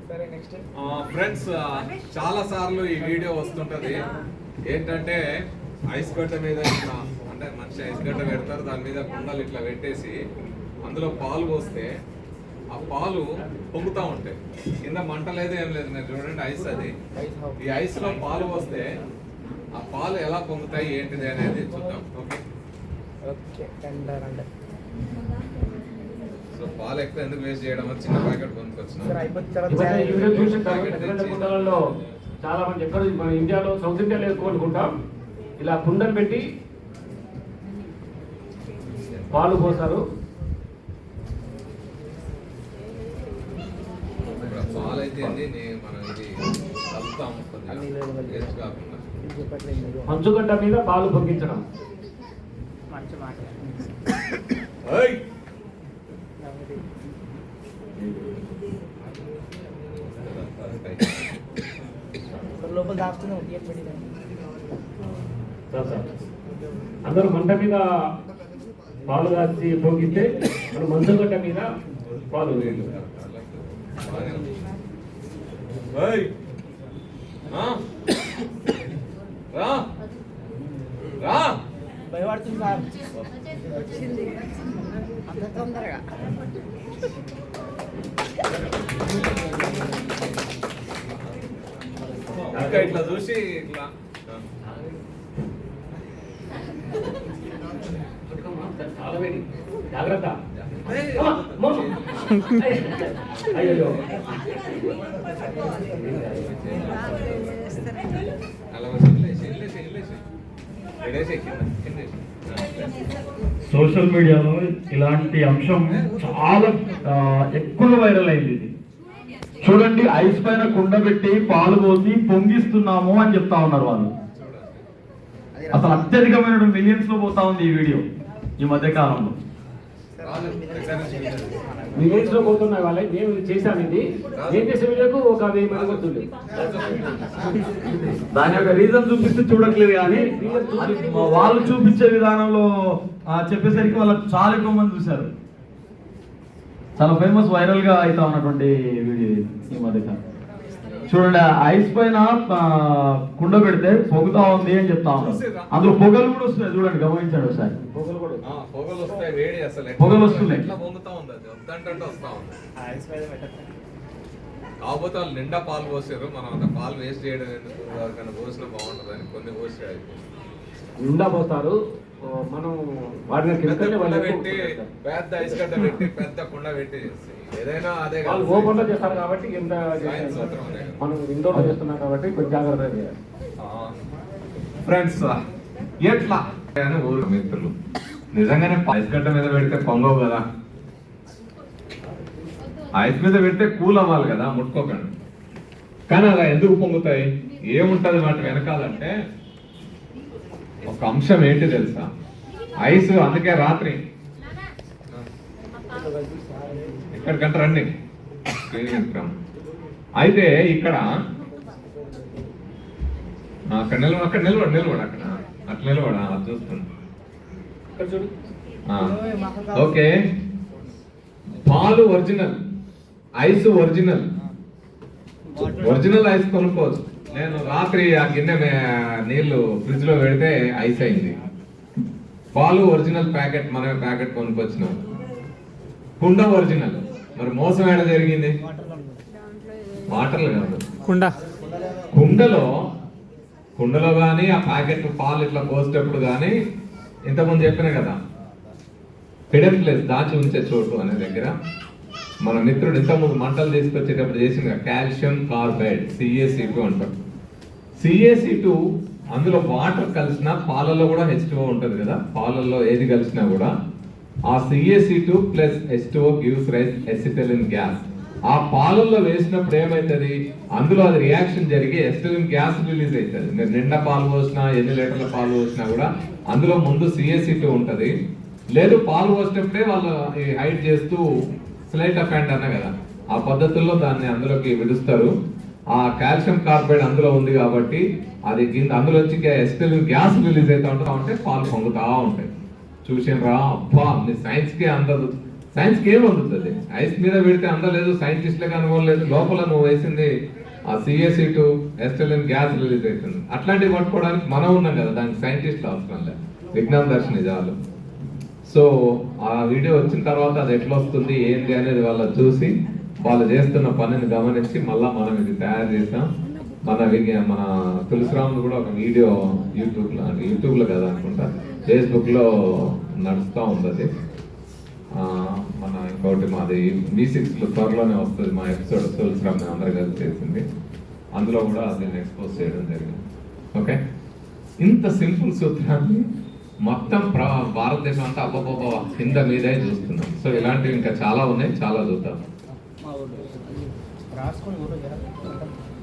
Friends చాలా సార్లు ఈ వీడియో వస్తుంటది ఏంటంటే ఐస్ గడ్డ మీద ఇట్లా అంటే మనిషి ఐస్ గడ్డ పెడతారు, దాని మీద కుండలు ఇట్లా పెట్టేసి అందులో పాలు పోస్తే ఆ పాలు పొంగుతూ ఉంటాయి. కింద మంట లేదు ఏం లేదు, మీరు చూడండి ఐస్ అది. ఈ ఐస్ లో పాలు పోస్తే ఆ పాలు ఎలా పొంగుతాయి ఏంటిది అనేది చూద్దాం. ఓకే, సో పాలు ఎక్కువ ఎందుకు వేస్ట్ చేయడం, చిన్న ప్యాకెట్ కొనుక్కొచ్చిన చాలా మంది ఎక్కడ మన ఇండియాలో సౌత్ ఇండియాలో ఎక్కువ అనుకుంటాం ఇలా కుండలు పెట్టి పాలు పోస్తారు. పాలు అయితే మనం ఇది కలుపుతాము కాకుండా మంచుగడ్డ మీద పాలు పొంగించడం. అందరూ మంట మీద పాలు కాచి పొంగిస్తే మనం మంచుగడ్డ మీద పాలు భయపడుతుంది సార్ అంత తొందరగా. ఇట్లా చూసి ఇట్లా చాలా వేడి, జాగ్రత్త. అయ్యో సోషల్ మీడియాలో ఇలాంటి అంశం చాలా ఎక్కువ వైరల్ అయింది. ఇది చూడండి, ఐస్ పైన కుండ పెట్టి పాలు పోసి పొంగిస్తున్నాము అని చెప్తా ఉన్నారు వాళ్ళు. అసలు అత్యధికమైన మిలియన్స్ లో పోతా ఉంది ఈ వీడియో ఈ మధ్య కాలంలో. మిలియన్స్ లో పోతున్నాయి వాళ్ళే. మేము చేశాను ఇది, నేను చేసే వీడియోకు ఒక 1000 మంది వస్తుంది. దాని యొక్క రీజన్ చూపిస్తే చూడట్లేదు, కానీ వాళ్ళు చూపించే విధానంలో చెప్పేసరికి వాళ్ళకి చాలా ఎక్కువ మంది చూశారు. చాలా ఫేమస్ వైరల్ గా అవుతా ఉన్నటువంటి వీడియో ఈ మధ్య. చూడండి, ఐస్ పైన కుండ పెడితే పొగుతా ఉంది అని చెప్తా ఉన్నారు. అందులో పొగలు కూడా వస్తున్నాయి, చూడండి, గమనించండి ఒకసారి. పొగలు వస్తాయి, వేడి అసలు పొగలు వస్తున్నాయి. కాకపోతే వాళ్ళు నిండా పాలు పోసారు, మనం అంత పాలు వేస్ట్ చేయడం ఎందుకు, ఎవరికైనా పోసినా బాగుంటుంది అని కొన్ని పోసి నిండా పోస్తారు. మనం వాడిన పెట్టి పెద్ద ఐస్ గడ్డ పెట్టి పెద్ద కుండ పెట్టి ఏదైనా అదే ఓపెన్ లో చేస్తారు కాబట్టి ఎంత మనం ఇండోర్ చేస్తున్నాం కాబట్టి కొంచెం జాగ్రత్త చేయాలి. ఫ్రెండ్స్ ఎట్లా ఊరు మిత్రులు నిజంగానే ఐస్ గడ్డ మీద పెడితే పొంగవు కదా, ఐస్ మీద పెడితే కూల్ అవ్వాలి కదా, ముట్టుకోకండి. కానీ అలా ఎందుకు పొంగుతాయి, ఏముంటది వాటి వెనకాలంటే ఒక అంశం ఏంటి తెలుసా, ఐస్. అందుకే రాత్రి ఇక్కడికంటే రండి, అయితే ఇక్కడ అక్కడ నిలబడు అక్కడ అట్లా నిలబడా చూస్తాను. ఓకే, పాలు ఒరిజినల్, ఐస్ ఒరిజినల్ ఐస్ కొనుక్కోవచ్చు. నేను రాత్రి ఆ గిన్నె నీళ్లు ఫ్రిడ్జ్ లో పెడితే ఐస్ అయింది. పాలు ఒరిజినల్ ప్యాకెట్, మనమే ప్యాకెట్ కొనుక్కొచ్చినాం. కుండ ఒరిజినల్, మరి మోసం ఏడ జరిగింది? వాటర్లు కాదు, కుండలో కానీ ఆ ప్యాకెట్ పాలు ఇట్లా పోసేటప్పుడు కానీ, ఇంతకుముందు చెప్పిన కదా హిడెన్ ప్లేస్, దాచి ఉంచే చోటు అనే దగ్గర మన మిత్రుడు ఇంతకుముందు మంటలు తీసుకొచ్చేటప్పుడు చేసిన కాల్షియం కార్బైడ్ CaC2 అంటారు. CaC2 అందులో వాటర్ కలిసిన, పాలలో కూడా H2O ఉంటుంది కదా, పాలల్లో ఏది కలిసినా కూడా ఆ CaC2 plus H2O gives rise acetylene gas. ఆ పాలల్లో వేసినప్పుడు ఏమవుతుంది, అందులో అది రియాక్షన్ జరిగి ఎసిటైలిన్ గ్యాస్ రిలీజ్ అవుతుంది. మీరు నిండా పాలు పోసినా, ఎన్ని లీటర్ల పాలు పోసినా కూడా అందులో ముందు CaC2 ఉంటుంది. లేదు పాలు పోసేటప్పుడే వాళ్ళు హైడ్ చేస్తూ స్లైట్ ఆఫ్ హ్యాండ్ అన్న కదా, ఆ పద్ధతుల్లో దాన్ని అందులోకి విడుస్తారు. ఆ కాల్షియం కార్బైడ్ అందులో ఉంది కాబట్టి అది అందులో వచ్చి ఎసిటైలిన్ గ్యాస్ రిలీజ్ అవుతా ఉంటే పాలు పొంగుతా ఉంటాయి. చూసినరా, అబ్బా మీ సైన్స్ కి అందదు, సైన్స్కి ఏం అందుతుంది? ఐస్ మీద పెడితే అందలేదు, సైంటిస్ట్లే కనుగోలేదు, లోపల నువ్వు వేసింది ఆ CA2 ఎస్టెలిన్ గ్యాస్ రిలీజ్ అవుతుంది. అట్లాంటివి పట్టుకోవడానికి మనం ఉన్నాం కదా, దానికి సైంటిస్ట్లు అవసరం లేదు, విజ్ఞాన దర్శని చాలు. సో ఆ వీడియో వచ్చిన తర్వాత అది ఎట్లా వస్తుంది ఏంటి అనేది వాళ్ళు చూసి వాళ్ళు చేస్తున్న పనిని గమనించి మళ్ళా మనం ఇది తయారు చేసాం. మన తులసిరాములు కూడా ఒక వీడియో యూట్యూబ్లో కదా అనుకుంటా, ఫేస్బుక్లో నడుస్తూ ఉంది అది. మన ఇంకోటి మాది V6లో త్వరలోనే వస్తుంది మా ఎపిసోడ్, తులసిరామ్ అందరూ కలిసి చేసింది, అందులో కూడా దీన్ని ఎక్స్పోజ్ చేయడం జరిగింది. ఓకే, ఇంత సింపుల్ సూత్రాన్ని మొత్తం భారతదేశం అంతా అబ్బబ్బబ్బా కింద మీదే చూస్తున్నాం. సో ఇలాంటివి ఇంకా చాలా ఉన్నాయి, చాలా చూద్దాం.